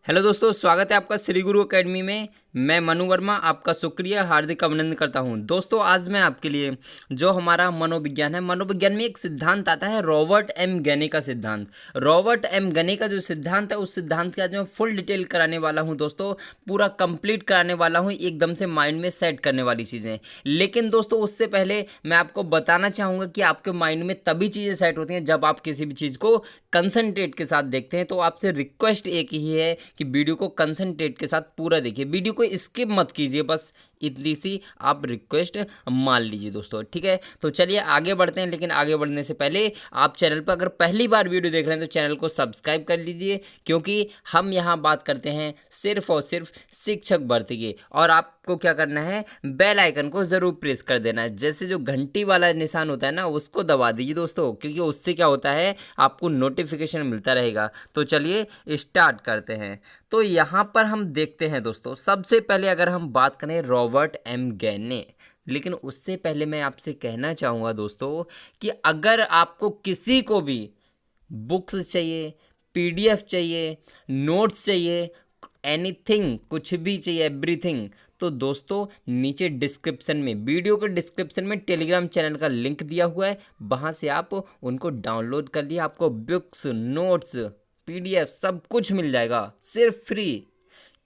Hello दोस्तों, स्वागत है आपका श्री गुरु एकेडमी में। मैं मनु वर्मा आपका शुक्रिया हार्दिक अभिनंदन करता हूं। दोस्तों, आज मैं आपके लिए जो हमारा मनोविज्ञान है, मनोविज्ञान में एक सिद्धांत आता है रॉबर्ट एम गैने का सिद्धांत। रॉबर्ट एम गैने का जो सिद्धांत है, उस सिद्धांत की आज मैं फुल डिटेल कराने वाला हूं दोस्तों, पूरा कंप्लीट कराने वाला हूं, एकदम से माइंड में सेट करने वाली चीज़ें। लेकिन दोस्तों, उससे पहले मैं आपको बताना चाहूँगा कि आपके माइंड में तभी चीज़ें सेट होती हैं जब आप किसी भी चीज़ को कंसंट्रेट के साथ देखते हैं। तो आपसे रिक्वेस्ट एक ही है कि वीडियो को कंसंट्रेट के साथ पूरा देखिए, वीडियो को स्किप मत कीजिए, बस इतनी सी आप रिक्वेस्ट मान लीजिए दोस्तों, ठीक है। तो चलिए आगे बढ़ते हैं, लेकिन आगे बढ़ने से पहले आप चैनल पर अगर पहली बार वीडियो देख रहे हैं तो चैनल को सब्सक्राइब कर लीजिए, क्योंकि हम यहाँ बात करते हैं सिर्फ और सिर्फ शिक्षक भर्ती की। और आपको क्या करना है, बेल आइकन को ज़रूर प्रेस कर देना है, जैसे जो घंटी वाला निशान होता है ना, उसको दबा दीजिए दोस्तों, क्योंकि उससे क्या होता है, आपको नोटिफिकेशन मिलता रहेगा। तो चलिए स्टार्ट करते हैं। तो यहाँ पर हम देखते हैं दोस्तों, सबसे पहले अगर हम बात करें रॉबर्ट एम गैने, लेकिन उससे पहले मैं आपसे कहना चाहूँगा दोस्तों कि अगर आपको किसी को भी बुक्स चाहिए, पीडीएफ चाहिए, नोट्स चाहिए, एनीथिंग, कुछ भी चाहिए, एवरीथिंग, तो दोस्तों नीचे डिस्क्रिप्शन में, वीडियो के डिस्क्रिप्शन में टेलीग्राम चैनल का लिंक दिया हुआ है, वहाँ से आप उनको डाउनलोड कर लिए, आपको बुक्स, नोट्स, पीडीएफ सब कुछ मिल जाएगा सिर्फ फ्री।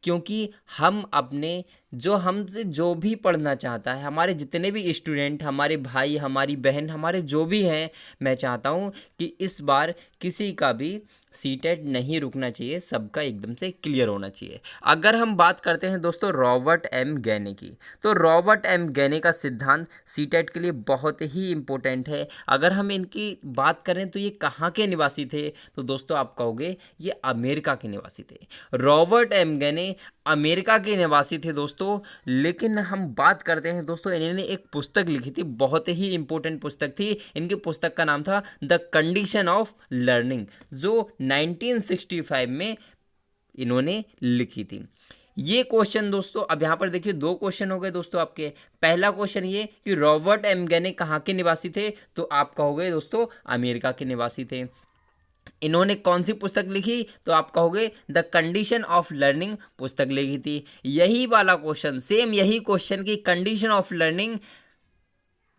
क्योंकि हम अपने, जो हमसे जो भी पढ़ना चाहता है, हमारे जितने भी स्टूडेंट, हमारे भाई, हमारी बहन, हमारे जो भी हैं, मैं चाहता हूं कि इस बार किसी का भी सीटेट नहीं रुकना चाहिए, सबका एकदम से क्लियर होना चाहिए। अगर हम बात करते हैं दोस्तों रॉबर्ट एम गैने की, तो रॉबर्ट एम गैने का सिद्धांत सीटेट के लिए बहुत ही इम्पोर्टेंट है। अगर हम इनकी बात करें तो ये कहाँ के निवासी थे, तो दोस्तों आप कहोगे ये अमेरिका के निवासी थे। रॉबर्ट एम गैने अमेरिका के निवासी थे दोस्तों। लेकिन हम बात करते हैं दोस्तों, इन्होंने एक पुस्तक लिखी थी, बहुत ही इंपॉर्टेंट पुस्तक थी। इनकी पुस्तक का नाम था द कंडीशन ऑफ लर्निंग, जो 1965 में इन्होंने लिखी थी। ये क्वेश्चन दोस्तों, अब यहाँ पर देखिए दो क्वेश्चन हो गए दोस्तों आपके। पहला क्वेश्चन ये कि रॉबर्ट एम गैने कहाँ के निवासी थे, तो आप कहोगे दोस्तों अमेरिका के निवासी थे। इन्होंने कौन सी पुस्तक लिखी, तो आप कहोगे द कंडीशन ऑफ लर्निंग पुस्तक लिखी थी। यही वाला क्वेश्चन, सेम यही क्वेश्चन की कंडीशन ऑफ लर्निंग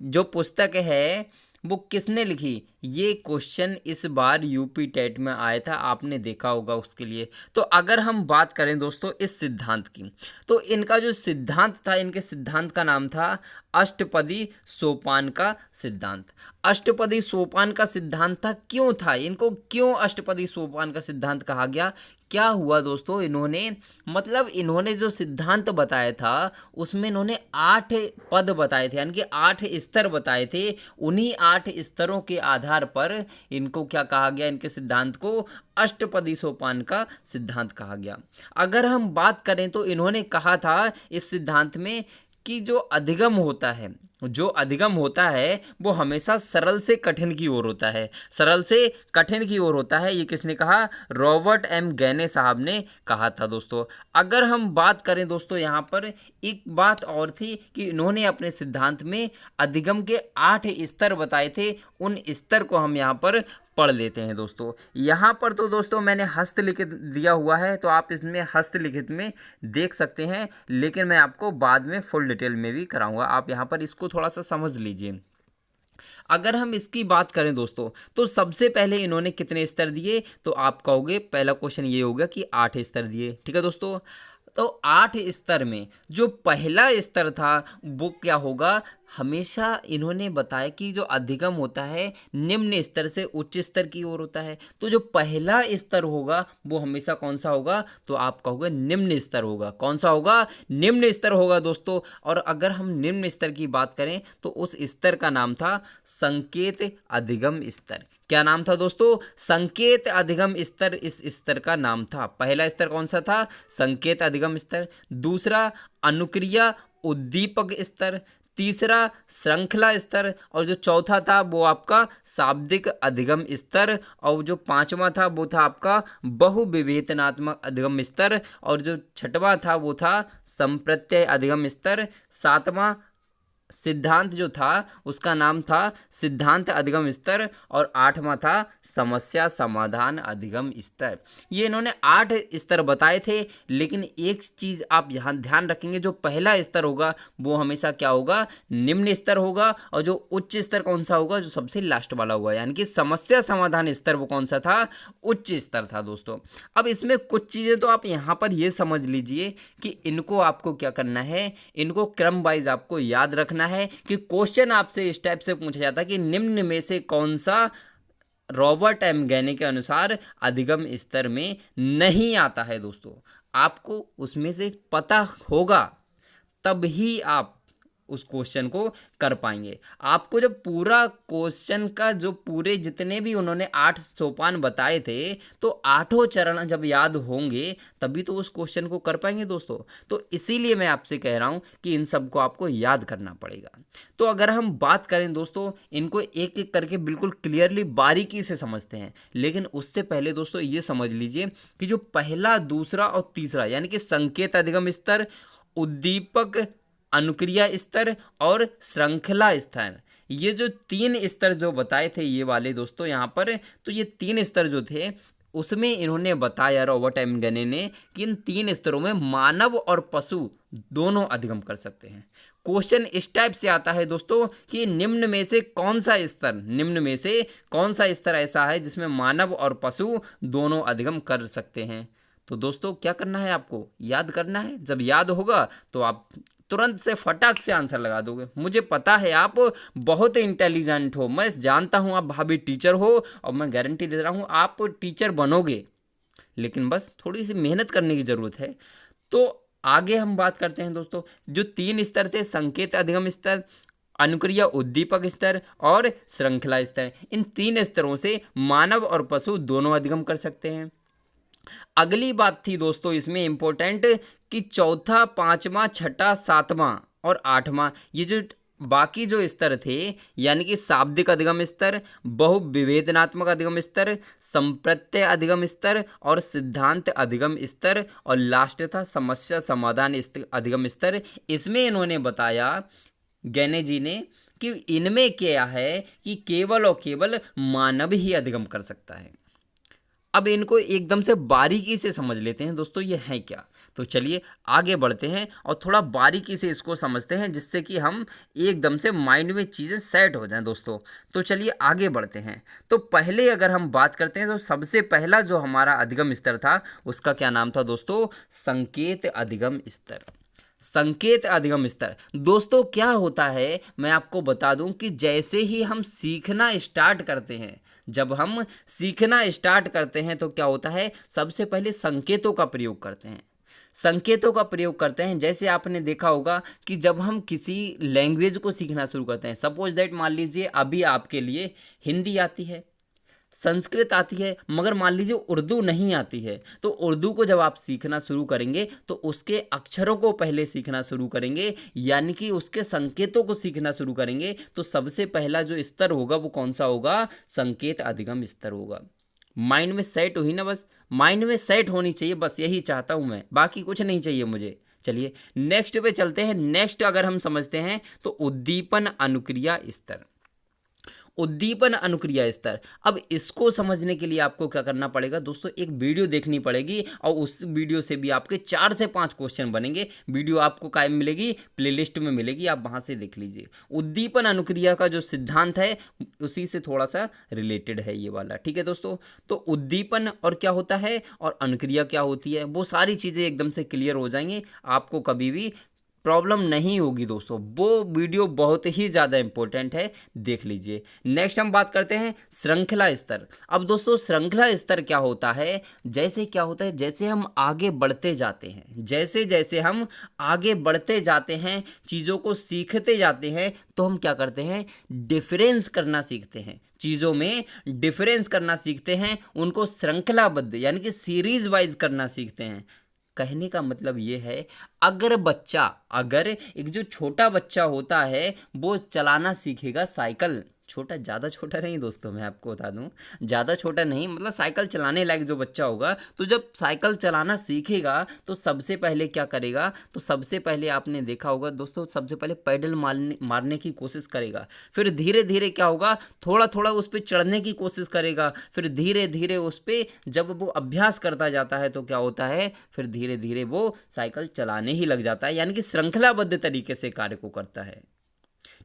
जो पुस्तक है वो किसने लिखी, ये क्वेश्चन इस बार यूपी टेट में आया था, आपने देखा होगा उसके लिए। तो अगर हम बात करें दोस्तों इस सिद्धांत की, तो इनका जो सिद्धांत था, इनके सिद्धांत का नाम था अष्टपदी सोपान का सिद्धांत। अष्टपदी सोपान का सिद्धांत था, क्यों था, इनको क्यों अष्टपदी सोपान का सिद्धांत कहा गया। क्या हुआ दोस्तों, इन्होंने, मतलब इन्होंने जो सिद्धांत बताया था उसमें इन्होंने 8 पद बताए थे, यानी कि 8 स्तर बताए थे। उन्हीं 8 स्तरों के आधार पर इनको क्या कहा गया, इनके सिद्धांत को अष्टपदी सोपान का सिद्धांत कहा गया। अगर हम बात करें तो इन्होंने कहा था इस सिद्धांत में कि जो अधिगम होता है, जो अधिगम होता है वो हमेशा सरल से कठिन की ओर होता है, सरल से कठिन की ओर होता है। ये किसने कहा, रॉबर्ट एम गैने साहब ने कहा था दोस्तों। अगर हम बात करें दोस्तों, यहाँ पर एक बात और थी कि इन्होंने अपने सिद्धांत में अधिगम के 8 स्तर बताए थे। उन स्तर को हम यहाँ पर पढ़ लेते हैं दोस्तों। यहाँ पर तो दोस्तों मैंने हस्तलिखित दिया हुआ है, तो आप इसमें हस्तलिखित में देख सकते हैं, लेकिन मैं आपको बाद में फुल डिटेल में भी कराऊंगा, आप यहाँ पर इसको थोड़ा सा समझ लीजिए। अगर हम इसकी बात करें दोस्तों, तो सबसे पहले इन्होंने कितने स्तर दिए, तो आप कहोगे पहला क्वेश्चन ये होगा कि 8 स्तर दिए, ठीक है दोस्तों। तो 8 स्तर में जो पहला स्तर था वो क्या होगा, हमेशा इन्होंने बताया कि जो अधिगम होता है निम्न स्तर से उच्च स्तर की ओर होता है। तो जो पहला स्तर होगा वो हमेशा कौन सा होगा, तो आप कहोगे निम्न स्तर होगा। कौन सा होगा, निम्न स्तर होगा दोस्तों। और अगर हम निम्न स्तर की बात करें तो उस स्तर का नाम था संकेत अधिगम स्तर। क्या नाम था दोस्तों, संकेत अधिगम स्तर इस स्तर का नाम था। पहला स्तर कौन सा था, संकेत अधिगम स्तर। दूसरा अनुक्रिया उद्दीपक स्तर। तीसरा श्रृंखला स्तर। और जो चौथा था वो आपका शाब्दिक अधिगम स्तर। और जो पांचवा था वो था आपका बहुविवेचनात्मक अधिगम स्तर। और जो छठवां था वो था संप्रत्यय अधिगम स्तर। सातवां सिद्धांत जो था उसका नाम था सिद्धांत अधिगम स्तर, और 8वां था समस्या समाधान अधिगम स्तर। ये इन्होंने 8 स्तर बताए थे, लेकिन एक चीज़ आप यहाँ ध्यान रखेंगे, जो पहला स्तर होगा वो हमेशा क्या होगा, निम्न स्तर होगा, और जो उच्च स्तर कौन सा होगा, जो सबसे लास्ट वाला होगा, यानी कि समस्या समाधान स्तर वो कौन सा था, उच्च स्तर था दोस्तों। अब इसमें कुछ चीज़ें तो आप यहाँ पर ये समझ लीजिए कि इनको आपको क्या करना है, इनको क्रम वाइज आपको याद रखना है कि क्वेश्चन आपसे इस टाइप से पूछा जाता है कि निम्न में से कौन सा रॉबर्ट एम गैने के अनुसार अधिगम स्तर में नहीं आता है। दोस्तों आपको उसमें से पता होगा तब ही आप उस क्वेश्चन को कर पाएंगे। आपको जब पूरा क्वेश्चन का जो पूरे जितने भी उन्होंने 8 सोपान बताए थे, तो 8 चरण जब याद होंगे तभी तो उस क्वेश्चन को कर पाएंगे दोस्तों। तो इसीलिए मैं आपसे कह रहा हूं कि इन सबको आपको याद करना पड़ेगा। तो अगर हम बात करें दोस्तों, इनको एक एक करके बिल्कुल क्लियरली बारीकी से समझते हैं, लेकिन उससे पहले दोस्तों ये समझ लीजिए कि जो पहला, दूसरा और तीसरा, यानी कि संकेत अधिगम स्तर, उद्दीपक अनुक्रिया स्तर और श्रृंखला स्तर, ये जो 3 स्तर जो बताए थे ये वाले दोस्तों यहाँ पर, तो ये 3 स्तर जो थे उसमें इन्होंने बताया, रॉबर्ट एम गैने ने, कि इन 3 स्तरों में मानव और पशु दोनों अधिगम कर सकते हैं। क्वेश्चन इस टाइप से आता है दोस्तों कि निम्न में से कौन सा स्तर, निम्न में से कौन सा स्तर ऐसा है जिसमें मानव और पशु दोनों अधिगम कर सकते हैं। तो दोस्तों क्या करना है, आपको याद करना है। जब याद होगा तो आप तुरंत से फटाक से आंसर लगा दोगे। मुझे पता है आप बहुत इंटेलिजेंट हो, मैं जानता हूँ आप भाभी टीचर हो, और मैं गारंटी दे रहा हूँ आप टीचर बनोगे, लेकिन बस थोड़ी सी मेहनत करने की ज़रूरत है। तो आगे हम बात करते हैं दोस्तों, जो 3 स्तर थे, संकेत अधिगम स्तर, अनुक्रिया उद्दीपक स्तर और श्रृंखला स्तर, इन 3 स्तरों से मानव और पशु दोनों अधिगम कर सकते हैं। अगली बात थी दोस्तों इसमें इंपॉर्टेंट कि चौथा, पांचवा, छठा, सातवां और आठवां, ये जो बाकी जो स्तर थे, यानी कि शाब्दिक अधिगम स्तर, बहुविवेचनात्मक अधिगम स्तर, संप्रत्यय अधिगम स्तर और सिद्धांत अधिगम स्तर, और लास्ट था समस्या समाधान अधिगम स्तर, इसमें इन्होंने बताया, गैने जी ने, कि इनमें क्या है कि केवल और केवल मानव ही अधिगम कर सकता है। अब इनको एकदम से बारीकी से समझ लेते हैं दोस्तों, ये है क्या। तो चलिए आगे बढ़ते हैं और थोड़ा बारीकी से इसको समझते हैं, जिससे कि हम एकदम से माइंड में चीज़ें सेट हो जाएं दोस्तों। तो चलिए आगे बढ़ते हैं। तो पहले अगर हम बात करते हैं तो सबसे पहला जो हमारा अधिगम स्तर था उसका क्या नाम था दोस्तों, संकेत अधिगम स्तर। संकेत अधिगम स्तर दोस्तों क्या होता है, मैं आपको बता दूं कि जैसे ही हम सीखना स्टार्ट करते हैं, जब हम सीखना स्टार्ट करते हैं तो क्या होता है, सबसे पहले संकेतों का प्रयोग करते हैं। संकेतों का प्रयोग करते हैं, जैसे आपने देखा होगा कि जब हम किसी लैंग्वेज को सीखना शुरू करते हैं, सपोज दैट मान लीजिए अभी आपके लिए हिंदी आती है, संस्कृत आती है, मगर मान लीजिए उर्दू नहीं आती है, तो उर्दू को जब आप सीखना शुरू करेंगे तो उसके अक्षरों को पहले सीखना शुरू करेंगे, यानी कि उसके संकेतों को सीखना शुरू करेंगे। तो सबसे पहला जो स्तर होगा वो कौन सा होगा, संकेत अधिगम स्तर होगा। माइंड में सेट हुई ना, बस माइंड में सेट होनी चाहिए, बस यही चाहता हूँ मैं, बाकी कुछ नहीं चाहिए मुझे। चलिए नेक्स्ट पे चलते हैं। नेक्स्ट अगर हम समझते हैं तो उद्दीपन अनुक्रिया स्तर। उद्दीपन अनुक्रिया स्तर, अब इसको समझने के लिए आपको क्या करना पड़ेगा दोस्तों, एक वीडियो देखनी पड़ेगी, और उस वीडियो से भी आपके 4 से 5 क्वेश्चन बनेंगे। वीडियो आपको कायम मिलेगी, प्लेलिस्ट में मिलेगी, आप वहां से देख लीजिए। उद्दीपन अनुक्रिया का जो सिद्धांत है उसी से थोड़ा सा रिलेटेड है ये वाला, ठीक है दोस्तों। तो उद्दीपन और क्या होता है और अनुक्रिया क्या होती है, वो सारी चीज़ें एकदम से क्लियर हो जाएंगी, आपको कभी भी प्रॉब्लम नहीं होगी दोस्तों। वो वीडियो बहुत ही ज़्यादा इंपॉर्टेंट है, देख लीजिए। नेक्स्ट हम बात करते हैं श्रृंखला स्तर। अब दोस्तों श्रृंखला स्तर क्या होता है, जैसे क्या होता है, जैसे हम आगे बढ़ते जाते हैं, जैसे जैसे हम आगे बढ़ते जाते हैं, चीज़ों को सीखते जाते हैं, तो हम क्या करते हैं, डिफरेंस करना सीखते हैं, चीज़ों में डिफरेंस करना सीखते हैं, उनको श्रृंखलाबद्ध यानी कि सीरीज वाइज करना सीखते हैं। कहने का मतलब ये है, अगर एक जो छोटा बच्चा होता है वो चलाना सीखेगा साइकिल, छोटा, ज़्यादा छोटा नहीं दोस्तों, मैं आपको बता दूं, ज़्यादा छोटा नहीं, मतलब साइकिल चलाने लायक जो बच्चा होगा, तो जब साइकिल चलाना सीखेगा तो सबसे पहले क्या करेगा, तो सबसे पहले आपने देखा होगा दोस्तों, सबसे पहले पैडल मारने मारने की कोशिश करेगा, फिर धीरे धीरे क्या होगा, थोड़ा थोड़ा उस पर चढ़ने की कोशिश करेगा, फिर धीरे धीरे उस पर जब वो अभ्यास करता जाता है तो क्या होता है, फिर धीरे धीरे वो साइकिल चलाने ही लग जाता है, यानी कि श्रृंखलाबद्ध तरीके से कार्य को करता है।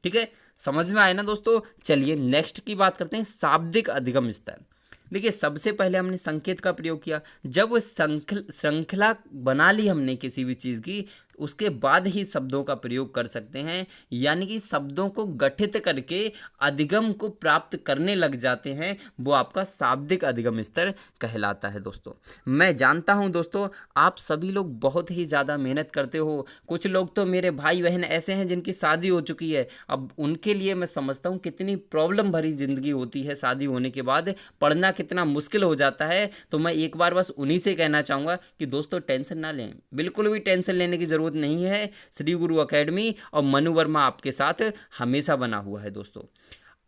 ठीक है, समझ में आए ना दोस्तों। चलिए नेक्स्ट की बात करते हैं, शाब्दिक अधिगम स्तर। देखिए सबसे पहले हमने संकेत का प्रयोग किया, जब वो श्रृंखला बना ली हमने किसी भी चीज़ की, उसके बाद ही शब्दों का प्रयोग कर सकते हैं, यानी कि शब्दों को गठित करके अधिगम को प्राप्त करने लग जाते हैं, वो आपका शाब्दिक अधिगम स्तर कहलाता है दोस्तों। मैं जानता हूं दोस्तों आप सभी लोग बहुत ही ज़्यादा मेहनत करते हो, कुछ लोग तो मेरे भाई बहन ऐसे हैं जिनकी शादी हो चुकी है, अब उनके लिए मैं समझता हूँ कितनी प्रॉब्लम भरी ज़िंदगी होती है, शादी होने के बाद पढ़ना कितना मुश्किल हो जाता है। तो मैं एक बार बस उन्हीं से कहना चाहूँगा कि दोस्तों टेंशन ना लें, बिल्कुल भी टेंशन लेने की ज़रूरत नहीं है। श्री गुरु एकेडमी और मनु वर्मा आपके साथ हमेशा बना हुआ है दोस्तों।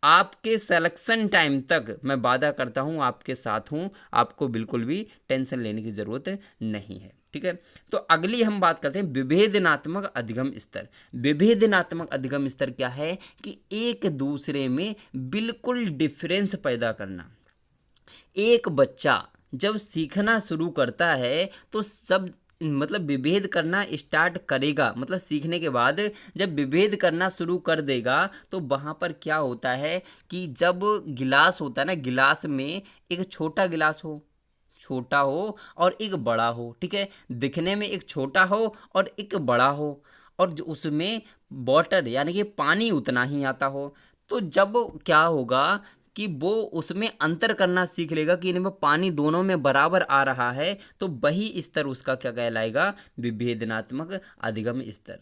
आपके सिलेक्शन टाइम तक मैं वादा करता हूं आपके साथ हूं, आपको बिल्कुल भी टेंशन लेने की ज़रूरत नहीं है। ठीक है, तो अगली हम बात करते हैं विभेदनात्मक अधिगम स्तर। विभेदनात्मक अधिगम स्तर क्या है कि एक दूसरे में बिल्कुल डिफरेंस पैदा करना। एक बच्चा जब सीखना शुरू करता है तो सब मतलब विभेद करना स्टार्ट करेगा, मतलब सीखने के बाद जब विभेद करना शुरू कर देगा तो वहाँ पर क्या होता है कि जब गिलास होता है ना, गिलास में एक छोटा गिलास हो, छोटा हो और एक बड़ा हो, ठीक है, दिखने में एक छोटा हो और एक बड़ा हो, और उसमें वाटर यानी कि पानी उतना ही आता हो, तो जब क्या होगा कि वो उसमें अंतर करना सीख लेगा कि इनमें पानी दोनों में बराबर आ रहा है, तो वही स्तर उसका क्या कहलाएगा, विभेदनात्मक अधिगम स्तर।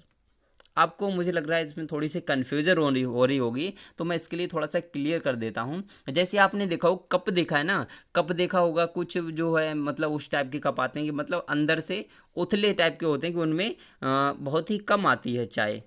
आपको मुझे लग रहा है इसमें थोड़ी सी कन्फ्यूजन हो रही होगी, तो मैं इसके लिए थोड़ा सा क्लियर कर देता हूँ। जैसे आपने देखा हो कप देखा है ना, कप देखा होगा, कुछ जो है मतलब उस टाइप के कप आते हैं कि मतलब अंदर से उथले टाइप के होते हैं कि उनमें बहुत ही कम आती है चाय,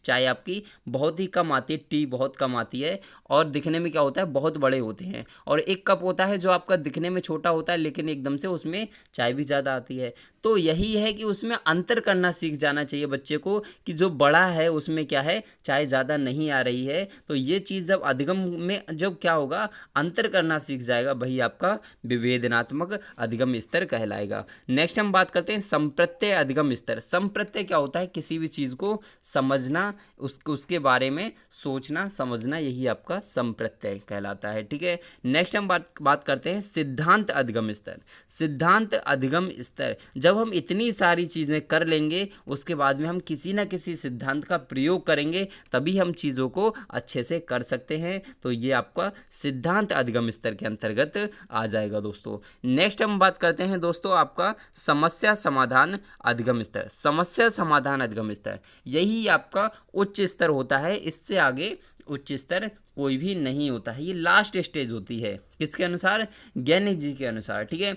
चाय आपकी बहुत ही कम आती है, टी बहुत कम आती है, और दिखने में क्या होता है, बहुत बड़े होते हैं। और एक कप होता है जो आपका दिखने में छोटा होता है लेकिन एकदम से उसमें चाय भी ज़्यादा आती है। तो यही है कि उसमें अंतर करना सीख जाना चाहिए बच्चे को कि जो बड़ा है उसमें क्या है, चाय ज़्यादा नहीं आ रही है। तो ये चीज़ जब अधिगम में जब क्या होगा, अंतर करना सीख जाएगा, वही आपका विभेदनात्मक अधिगम स्तर कहलाएगा। नेक्स्ट हम बात करते हैं संप्रत्यय अधिगम स्तर। संप्रत्यय क्या होता है, किसी भी चीज़ को समझना, उसके बारे में सोचना समझना, यही आपका संप्रत्यय कहलाता है। ठीक है, नेक्स्ट हम बात करते हैं सिद्धांत अधिगम स्तर। सिद्धांत अधिगम स्तर, जब हम इतनी सारी चीज़ें कर लेंगे उसके बाद में हम किसी ना किसी सिद्धांत का प्रयोग करेंगे, तभी हम चीज़ों को अच्छे से कर सकते हैं। तो ये आपका सिद्धांत अधिगम स्तर के अंतर्गत आ जाएगा दोस्तों। नेक्स्ट हम बात करते हैं दोस्तों आपका समस्या समाधान अधिगम स्तर। समस्या समाधान अधिगम स्तर यही आपका उच्च स्तर होता है, इससे आगे उच्च स्तर कोई भी नहीं होता है। ये लास्ट स्टेज होती है, किसके अनुसार, ज्ञानी जी के अनुसार। ठीक है,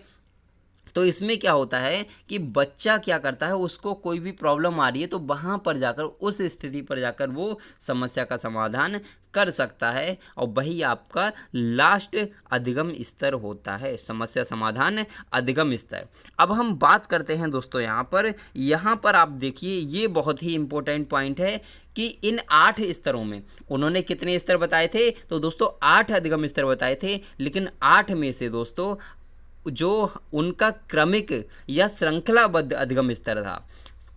तो इसमें क्या होता है कि बच्चा क्या करता है, उसको कोई भी प्रॉब्लम आ रही है तो वहाँ पर जाकर, उस स्थिति पर जाकर वो समस्या का समाधान कर सकता है, और वही आपका लास्ट अधिगम स्तर होता है, समस्या समाधान अधिगम स्तर। अब हम बात करते हैं दोस्तों यहाँ पर आप देखिए, ये बहुत ही इंपॉर्टेंट पॉइंट है कि इन 8 स्तरों में उन्होंने कितने स्तर बताए थे, तो दोस्तों 8 अधिगम स्तर बताए थे, लेकिन 8 में से दोस्तों जो उनका क्रमिक या श्रृंखलाबद्ध अधिगम स्तर था,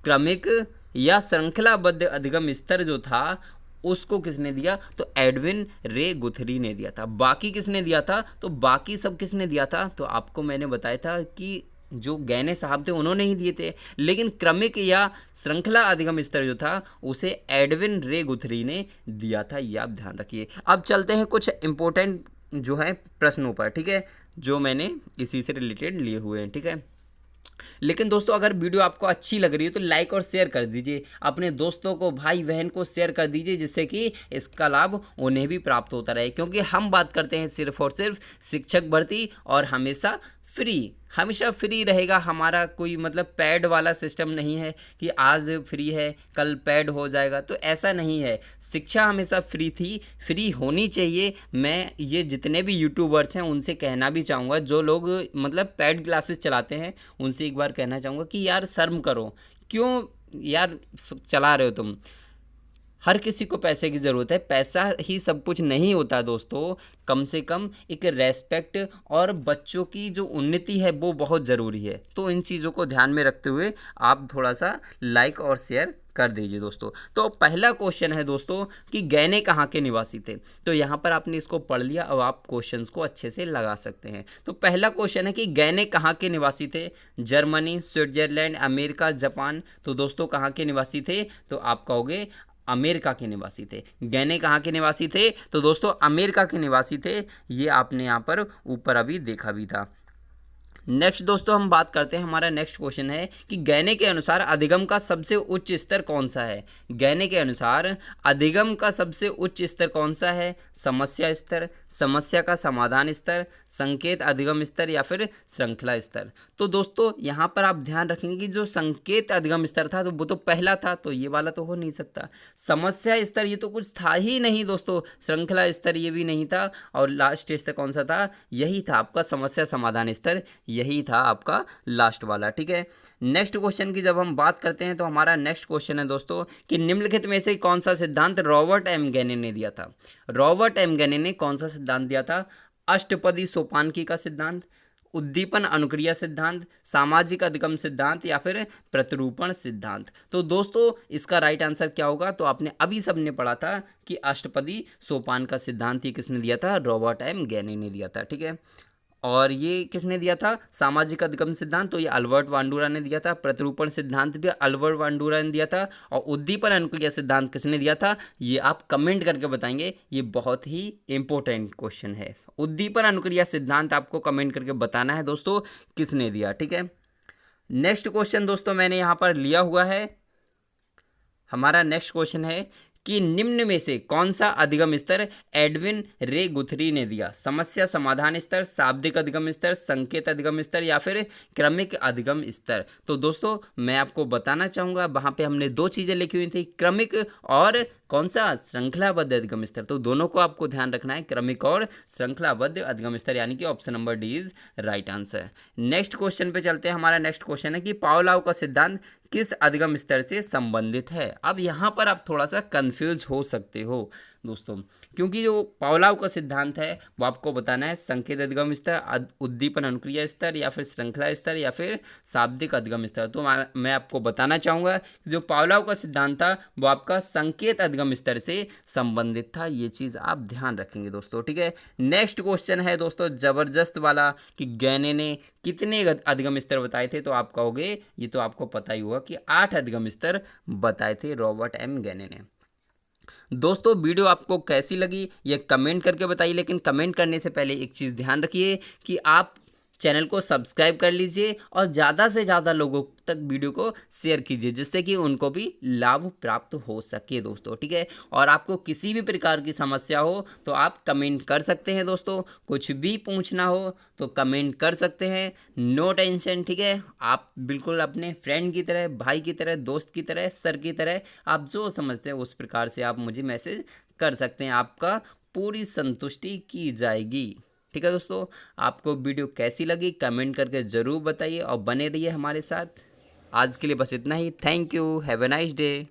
क्रमिक या श्रृंखलाबद्ध अधिगम स्तर जो था उसको किसने दिया, तो एडविन रे गुथरी ने दिया था। बाकी किसने दिया था, तो बाकी सब किसने दिया था, तो आपको मैंने बताया था कि जो गैने साहब थे उन्होंने ही दिए थे, लेकिन क्रमिक या श्रृंखला अधिगम स्तर जो था उसे एडविन रे गुथरी ने दिया था, ये आप ध्यान रखिए। अब चलते हैं कुछ इंपॉर्टेंट जो है प्रश्नों पर, ठीक है, जो मैंने इसी से रिलेटेड लिए हुए हैं। ठीक है, लेकिन दोस्तों अगर वीडियो आपको अच्छी लग रही है तो लाइक और शेयर कर दीजिए, अपने दोस्तों को, भाई बहन को शेयर कर दीजिए, जिससे कि इसका लाभ उन्हें भी प्राप्त होता रहे, क्योंकि हम बात करते हैं सिर्फ और सिर्फ शिक्षक भर्ती और हमेशा फ्री, हमेशा फ्री रहेगा। हमारा कोई मतलब पैड वाला सिस्टम नहीं है कि आज फ्री है कल पैड हो जाएगा, तो ऐसा नहीं है। शिक्षा हमेशा फ्री थी, फ्री होनी चाहिए। मैं ये जितने भी यूट्यूबर्स हैं उनसे कहना भी चाहूँगा, जो लोग मतलब पैड क्लासेस चलाते हैं उनसे एक बार कहना चाहूँगा कि यार शर्म करो, क्यों यार चला रहे हो तुम। हर किसी को पैसे की ज़रूरत है, पैसा ही सब कुछ नहीं होता दोस्तों। कम से कम एक रेस्पेक्ट और बच्चों की जो उन्नति है वो बहुत ज़रूरी है। तो इन चीज़ों को ध्यान में रखते हुए आप थोड़ा सा लाइक और शेयर कर दीजिए दोस्तों। तो पहला क्वेश्चन है दोस्तों कि गैने कहाँ के निवासी थे। तो यहाँ पर आपने इसको पढ़ लिया, अब आप क्वेश्चंस को अच्छे से लगा सकते हैं। तो पहला क्वेश्चन है कि गैने कहाँ के निवासी थे। Germany, Switzerland, America, Japan. तो दोस्तों कहाँ के निवासी थे, तो आप कहोगे अमेरिका के निवासी थे। गैने कहाँ के निवासी थे, तो दोस्तों अमेरिका के निवासी थे। ये आपने यहाँ पर ऊपर अभी देखा भी था। नेक्स्ट दोस्तों हम बात करते हैं, हमारा नेक्स्ट क्वेश्चन है कि गैने के अनुसार अधिगम का सबसे उच्च स्तर कौन सा है। गैने के अनुसार अधिगम का सबसे उच्च स्तर कौन सा है। समस्या स्तर, समस्या का समाधान स्तर, संकेत अधिगम स्तर या फिर श्रृंखला स्तर। तो दोस्तों यहाँ पर आप ध्यान रखेंगे कि जो संकेत अधिगम स्तर था तो वो तो पहला था, तो ये वाला तो हो नहीं सकता। समस्या स्तर ये तो कुछ था ही नहीं दोस्तों। श्रृंखला स्तर ये भी नहीं था। और लास्ट स्तर कौन सा था, यही था आपका समस्या समाधान स्तर, यही था आपका लास्ट वाला। ठीक है, नेक्स्ट क्वेश्चन की जब हम बात करते हैं तो हमारा नेक्स्ट क्वेश्चन है दोस्तों कि निम्नलिखित में से कौन सा सिद्धांत रॉबर्ट एम गैने ने दिया था। रॉबर्ट एम गैने ने कौन सा सिद्धांत दिया था। अष्टपदी सोपानकी का सिद्धांत, उद्दीपन अनुक्रिया सिद्धांत, सामाजिक अधिगम सिद्धांत या फिर प्रतिरूपण सिद्धांत। तो दोस्तों इसका राइट आंसर क्या होगा, तो आपने अभी सबने पढ़ा था कि अष्टपदी सोपान का सिद्धांत ये किसने दिया था, रॉबर्ट एम गैने ने दिया था। ठीक है, और ये किसने दिया था, सामाजिक अधिगम सिद्धांत, तो ये अल्बर्ट बांडुरा ने दिया था। प्रतिरूपण सिद्धांत भी अल्बर्ट बांडुरा ने दिया था। और उद्दीपन अनुक्रिया सिद्धांत किसने दिया था, ये आप कमेंट करके बताएंगे। ये बहुत ही इंपॉर्टेंट क्वेश्चन है। उद्दीपन अनुक्रिया सिद्धांत आपको कमेंट करके बताना है दोस्तों किसने दिया। ठीक है, नेक्स्ट क्वेश्चन दोस्तों मैंने यहाँ पर लिया हुआ है। हमारा नेक्स्ट क्वेश्चन है कि निम्न में से कौन सा अधिगम स्तर एडविन रे गुथरी ने दिया। समस्या समाधान स्तर, शाब्दिक अधिगम स्तर, संकेत अधिगम स्तर या फिर क्रमिक अधिगम स्तर। तो दोस्तों मैं आपको बताना चाहूँगा, वहाँ पे हमने दो चीज़ें लिखी हुई थी, क्रमिक और कौन सा, श्रृंखलाबद्ध अधिगम स्तर। तो दोनों को आपको ध्यान रखना है, क्रमिक और श्रृंखलाबद्ध अधिगम स्तर, यानी कि option number D is right answer. Next question पे चलते हैं। हमारा नेक्स्ट क्वेश्चन है कि पावलोव का सिद्धांत किस अधिगम स्तर से संबंधित है। अब यहाँ पर आप थोड़ा सा कंफ्यूज हो सकते हो दोस्तों, क्योंकि जो पावलोव का सिद्धांत है वो आपको बताना है संकेत अधिगम स्तर, उद्दीपन अनुक्रिया स्तर या फिर श्रृंखला स्तर या फिर शाब्दिक अधिगम स्तर। तो मैं आपको बताना चाहूँगा जो पावलोव का सिद्धांत था वो आपका संकेत अधिगम स्तर से संबंधित था। ये चीज़ आप ध्यान रखेंगे दोस्तों। ठीक है, नेक्स्ट क्वेश्चन है दोस्तों ज़बरदस्त वाला कि गैने ने कितने अधिगम स्तर बताए थे। तो आप कहोगे ये तो आपको पता ही हुआ कि 8 अधिगम स्तर बताए थे रॉबर्ट एम गैने ने। दोस्तों वीडियो आपको कैसी लगी ये कमेंट करके बताइए, लेकिन कमेंट करने से पहले एक चीज़ ध्यान रखिए कि आप चैनल को सब्सक्राइब कर लीजिए और ज़्यादा से ज़्यादा लोगों तक वीडियो को शेयर कीजिए, जिससे कि उनको भी लाभ प्राप्त हो सके दोस्तों। ठीक है, और आपको किसी भी प्रकार की समस्या हो तो आप कमेंट कर सकते हैं दोस्तों। कुछ भी पूछना हो तो कमेंट कर सकते हैं, नो टेंशन। ठीक है, आप बिल्कुल अपने फ्रेंड की तरह, भाई की तरह, दोस्त की तरह, सर की तरह, आप जो समझते हैं उस प्रकार से आप मुझे मैसेज कर सकते हैं। आपका पूरी संतुष्टि की जाएगी। ठीक है दोस्तों, आपको वीडियो कैसी लगी कमेंट करके ज़रूर बताइए और बने रहिए हमारे साथ। आज के लिए बस इतना ही। Thank you, have a nice day.